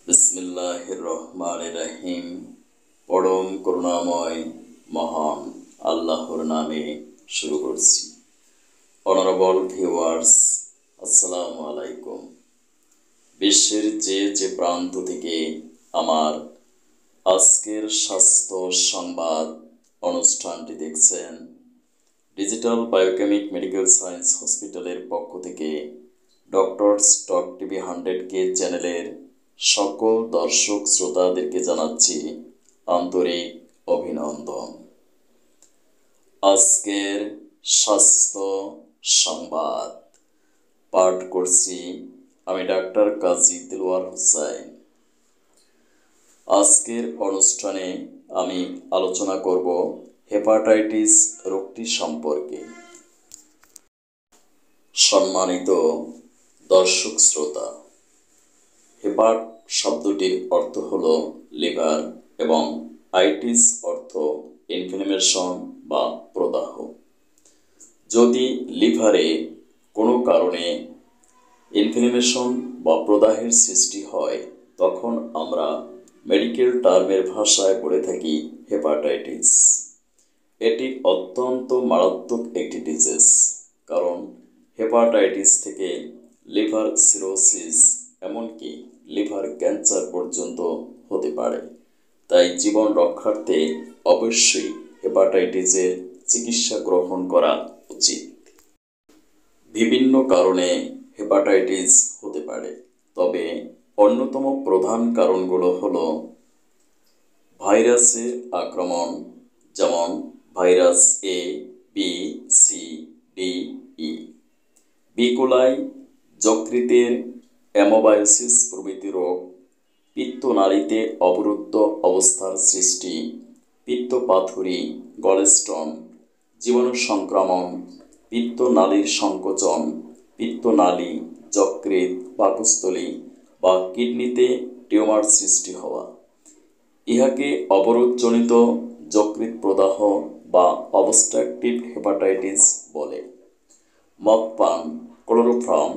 বিসমিল্লাহির রহমানির রহিম। পরম করুণাময় মহান আল্লাহর নামে শুরু করছি। অনারেবল ভিউয়ার্স, আসসালামু আলাইকুম। বিশ্বের যে প্রান্ত থেকে আমার আজকের স্বাস্থ্য সংবাদ অনুষ্ঠানটি দেখছেন, ডিজিটাল বায়োকেমিক মেডিকেল সায়েন্স হসপিটালের পক্ষ থেকে ডক্টরস টক টিভি 100K চ্যানেলের সকল দর্শক শ্রোতাদেরকে জানাচ্ছি আন্তরিক অভিনন্দন। আজকের স্বাস্থ্য সংবাদ পাঠ করছি আমি ডাক্তার কাজী দিলওয়ার হোসেন। আজকের অনুষ্ঠানে আমি আলোচনা করব হেপাটাইটিস রোগটি সম্পর্কে। সম্মানিত দর্শক শ্রোতা, হেপাট শব্দটির অর্থ হল লিভার এবং আইটিস অর্থ ইনফ্লামেশন বা প্রদাহ। যদি লিভারে কোনো কারণে ইনফ্লামেশন বা প্রদাহের সৃষ্টি হয়, তখন আমরা মেডিকেল টার্মের ভাষায় বলে থাকি হেপাটাইটিস। এটি অত্যন্ত মারাত্মক একটি ডিজিজ, কারণ হেপাটাইটিস থেকে লিভার সিরোসিস এমনকি লিভার ক্যান্সার পর্যন্ত হতে পারে। তাই জীবন রক্ষার্থে অবশ্যই হেপাটাইটিসের চিকিৎসা গ্রহণ করা উচিত। বিভিন্ন কারণে হেপাটাইটিস হতে পারে, তবে অন্যতম প্রধান কারণগুলো হলো ভাইরাসের আক্রমণ, যেমন ভাইরাস এ, বি, সি, ডি, ই, বিকোলাই, যকৃতের অ্যামোবায়োসিস প্রভৃতি রোগ, পিত্তনালীতে অবরুদ্ধ অবস্থার সৃষ্টি, পিত্তপাথুরি, গলস্টোন, জীবাণু সংক্রমণ, পিত্তনালীর সংকোচন, পিত্তনালী, যকৃৎ, পাকস্থলী বা কিডনিতে টিউমার সৃষ্টি হওয়া। ইহাকে অবরোধজনিত যকৃৎ প্রদাহ বা অবস্ট্রাকটিভ হেপাটাইটিস বলে। মদ পান, ক্লোরোফর্ম,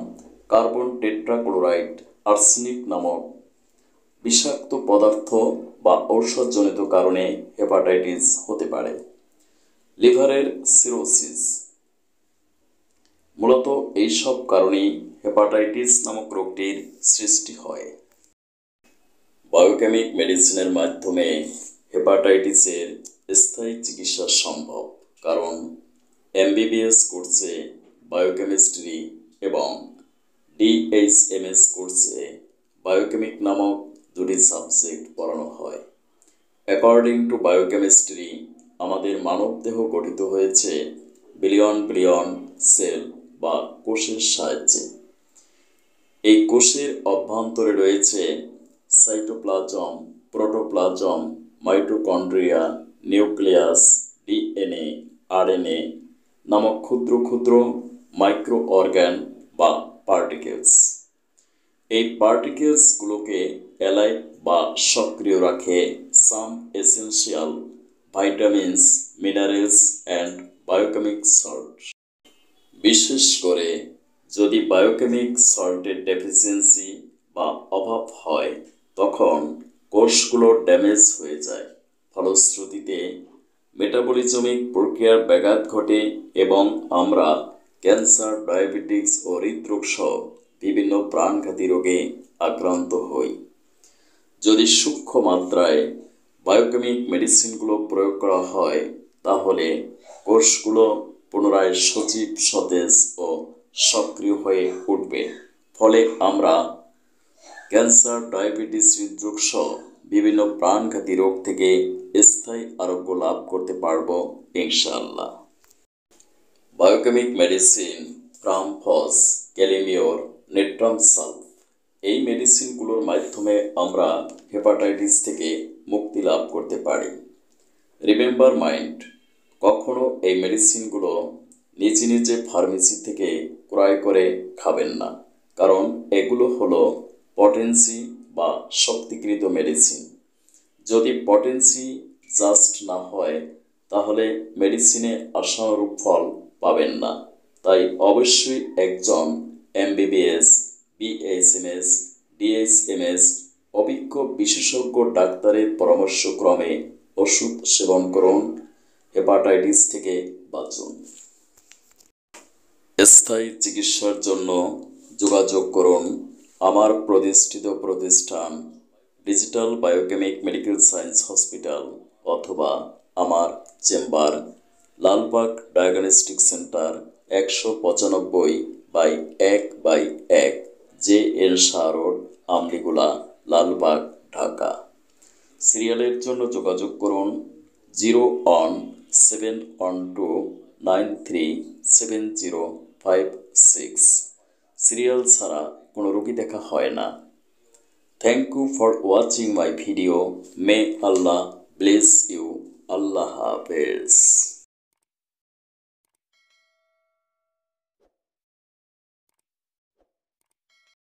কার্বন টেট্রাক্লোরাইড, আর্সেনিক নামক বিষাক্ত পদার্থ বা ঔষধজনিত কারণে হেপাটাইটিস হতে পারে। লিভারের সিরোসিস, মূলত এইসব কারণেই হেপাটাইটিস নামক রোগটির সৃষ্টি হয়। বায়োকেমিক মেডিসিনের মাধ্যমে হেপাটাইটিসের স্থায়ী চিকিৎসা সম্ভব, কারণ এমবিবিএস কোর্সে বায়োকেমিস্ট্রি এবং ডিএইচএমএস কোর্সে বায়োকেমিক নামক দুটি সাবজেক্ট পড়ানো হয়। অ্যাকর্ডিং টু বায়োকেমিস্ট্রি, আমাদের মানবদেহ গঠিত হয়েছে বিলিয়ন বিলিয়ন সেল বা কোষের সাহায্যে। এই কোষের অভ্যন্তরে রয়েছে cytoplasm, protoplasm, mitochondria, nucleus, DNA, RNA নামক ক্ষুদ্র ক্ষুদ্র মাইক্রো অর্গান বা পার্টিকেলস। এই পার্টিকেলসগুলোকে অ্যালাইভ বা সক্রিয় রাখে some essential vitamins, minerals and biochemic salt. বিশেষ করে যদি বায়োকেমিক সল্টের ডেফিসিয়েন্সি বা অভাব হয়, তখন কোষগুলো ড্যামেজ হয়ে যায়। ফলশ্রুতিতে মেটাবলিজমিক প্রক্রিয়ার ব্যাঘাত ঘটে এবং আমরা ক্যান্সার, ডায়াবেটিস ও হৃদরোগ সহ বিভিন্ন প্রাণঘাতী রোগে আক্রান্ত হই। যদি সূক্ষ্ম মাত্রায় বায়োকেমিক মেডিসিনগুলো প্রয়োগ করা হয়, তাহলে কোষগুলো পুনরায় সজীব, সতেজ ও সক্রিয় হয়ে উঠবে। ফলে আমরা ক্যান্সার, ডায়াবেটিস, হৃদরোগ সহ বিভিন্ন প্রাণঘাতী রোগ থেকে স্থায়ী আরোগ্য লাভ করতে পারব ইনশাআল্লাহ। বায়োকেমিক মেডিসিন ফ্রামফস, ক্যালিমিওর, নেট্রামসালফ, এই মেডিসিনগুলোর মাধ্যমে আমরা হেপাটাইটিস থেকে মুক্তি লাভ করতে পারি। রিমেম্বার মাইন্ড, কখনো এই মেডিসিনগুলো নিজে নিজে ফার্মেসি থেকে ক্রয় করে খাবেন না, কারণ এগুলো হলো পটেন্সি বা শক্তিকৃত মেডিসিন। যদি পটেন্সি জাস্ট না হয়, তাহলে মেডিসিনে আশানুরূপ ফল পাবেন না। তাই অবশ্যই একজন এমবিবিএস, বিএইচএমএস, ডিএইচএমএস অভিজ্ঞ বিশেষজ্ঞ ডাক্তারের পরামর্শক্রমে ওষুধ সেবন করুন। হেপাটাইটিস থেকে বাঁচুন। স্থায়ী চিকিৎসার জন্য যোগাযোগ করুন আমার প্রতিষ্ঠিত প্রতিষ্ঠান digital biochemic medical science hospital অথবা আমার চেম্বার লালবাগ ডায়াগনস্টিক সেন্টার ১৯৫/১/১ JN শাহ রোড, আমলিগুলা, লালবাগ, ঢাকা। সিরিয়ালের জন্য যোগাযোগ করুন 01712937056। সিরিয়াল ছাড়া কোনো রোগী দেখা হয় না। Thank you for watching my video. May Allah bless you. Allah হাফেজ।